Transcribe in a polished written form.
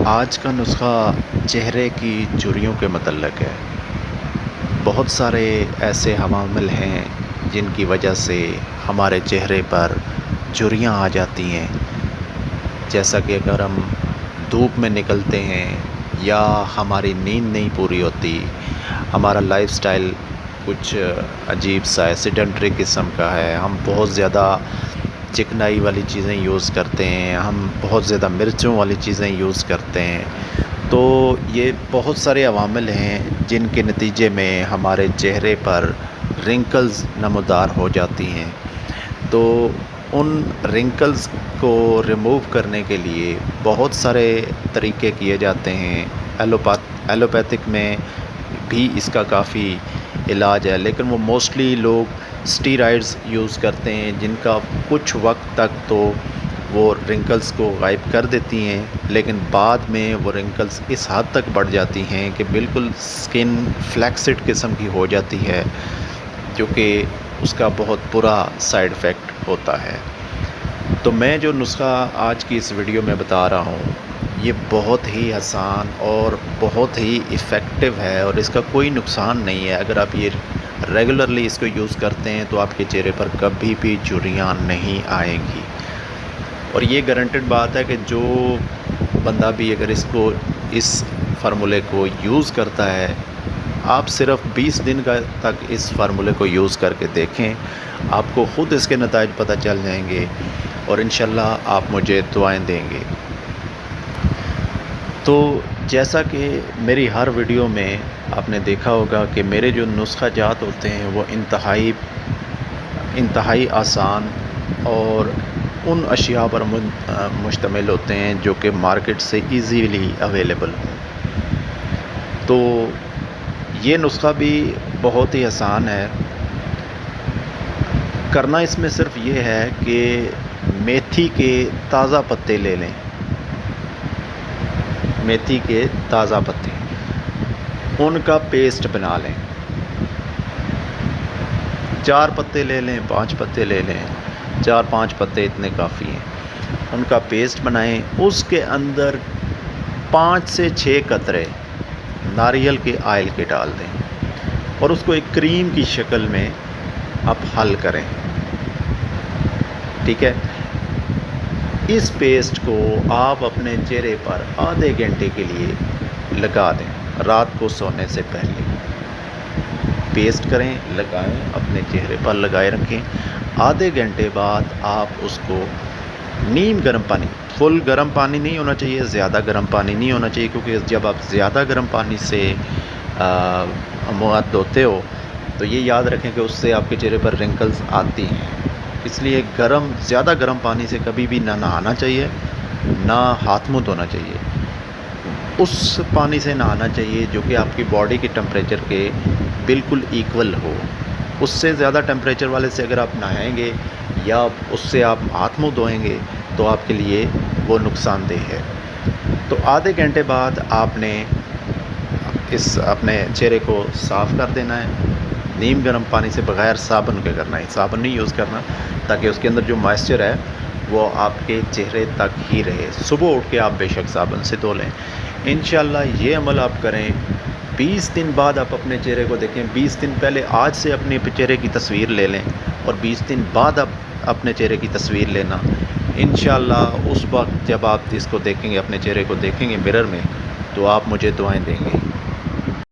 آج کا نسخہ چہرے کی جھریوں کے متعلق ہے۔ بہت سارے ایسے عوامل ہیں جن کی وجہ سے ہمارے چہرے پر جھریاں آ جاتی ہیں، جیسا کہ اگر ہم دھوپ میں نکلتے ہیں یا ہماری نیند نہیں پوری ہوتی، ہمارا لائف سٹائل کچھ عجیب سا ایسیڈنٹری قسم کا ہے، ہم بہت زیادہ چکنائی والی چیزیں یوز کرتے ہیں، ہم بہت زیادہ مرچوں والی چیزیں یوز کرتے ہیں، تو یہ بہت سارے عوامل ہیں جن کے نتیجے میں ہمارے چہرے پر رنکلز نمودار ہو جاتی ہیں۔ تو ان رنکلز کو ریموو کرنے کے لیے بہت سارے طریقے کیے جاتے ہیں۔ ایلوپیتھک میں بھی اس کا کافی علاج ہے، لیکن وہ موسٹلی لوگ اسٹیرائڈز یوز کرتے ہیں جن کا کچھ وقت تک تو وہ رنکلز کو غائب کر دیتی ہیں، لیکن بعد میں وہ رنکلز اس حد تک بڑھ جاتی ہیں کہ بالکل سکن فلیکسڈ قسم کی ہو جاتی ہے، جو کہ اس کا بہت برا سائیڈ ایفیکٹ ہوتا ہے۔ تو میں جو نسخہ آج کی اس ویڈیو میں بتا رہا ہوں، یہ بہت ہی آسان اور بہت ہی ایفیکٹو ہے، اور اس کا کوئی نقصان نہیں ہے۔ اگر آپ یہ ریگولرلی اس کو یوز کرتے ہیں تو آپ کے چہرے پر کبھی بھی جھریاں نہیں آئیں گی، اور یہ گارنٹیڈ بات ہے کہ جو بندہ بھی اگر اس فارمولے کو یوز کرتا ہے، آپ صرف 20 دن تک اس فارمولے کو یوز کر کے دیکھیں، آپ کو خود اس کے نتائج پتہ چل جائیں گے، اور انشاءاللہ آپ مجھے دعائیں دیں گے۔ تو جیسا کہ میری ہر ویڈیو میں آپ نے دیکھا ہوگا کہ میرے جو نسخہ جات ہوتے ہیں وہ انتہائی آسان اور ان اشیاء پر مشتمل ہوتے ہیں جو کہ مارکیٹ سے ایزیلی اویلیبل ہوں۔ تو یہ نسخہ بھی بہت ہی آسان ہے۔ کرنا اس میں صرف یہ ہے کہ میتھی کے تازہ پتے لے لیں، میتھی کے تازہ پتے، ان کا پیسٹ بنا لیں۔ 4 پتے لے لیں، 5 پتے لے لیں، 4-5 پتے اتنے کافی ہیں۔ ان کا پیسٹ بنائیں، اس کے اندر 5 سے 6 قطرے ناریل کے آئل کے ڈال دیں، اور اس کو ایک کریم کی شکل میں آپ حل کریں، ٹھیک ہے۔ اس پیسٹ کو آپ اپنے چہرے پر آدھے گھنٹے کے لیے لگا دیں، رات کو سونے سے پہلے پیسٹ کریں، لگائیں، اپنے چہرے پر لگائے رکھیں۔ آدھے گھنٹے بعد آپ اس کو نیم گرم پانی، فل گرم پانی نہیں ہونا چاہیے، زیادہ گرم پانی نہیں ہونا چاہیے، کیونکہ جب آپ زیادہ گرم پانی سے منہ دھوتے ہو تو یہ یاد رکھیں کہ اس سے آپ کے چہرے پر رنکلز آتی ہیں، اس لیے زیادہ گرم پانی سے کبھی بھی نہ نہانا چاہیے، نہ ہاتھ منہ دھونا چاہیے۔ اس پانی سے نہانا چاہیے جو کہ آپ کی باڈی کے ٹمپریچر کے بالکل ایکول ہو۔ اس سے زیادہ ٹمپریچر والے سے اگر آپ نہائیں گے یا اس سے آپ ہاتھ منہ دھوئیں گے تو آپ کے لیے وہ نقصان دہ ہے۔ تو آدھے گھنٹے بعد آپ نے اپنے چہرے کو صاف کر دینا ہے، نیم گرم پانی سے، بغیر صابن کے کرنا ہے، صابن نہیں یوز کرنا، تاکہ اس کے اندر جو موئسچر ہے وہ آپ کے چہرے تک ہی رہے۔ صبح اٹھ کے آپ بے شک صابن سے دھو لیں۔ انشاءاللہ یہ عمل آپ کریں، 20 دن بعد آپ اپنے چہرے کو دیکھیں۔ 20 دن پہلے آج سے اپنے چہرے کی تصویر لے لیں، اور 20 دن بعد آپ اپنے چہرے کی تصویر لینا۔ انشاءاللہ اس وقت جب آپ اس کو دیکھیں گے، اپنے چہرے کو دیکھیں گے مرر میں، تو آپ مجھے دعائیں دیں گے۔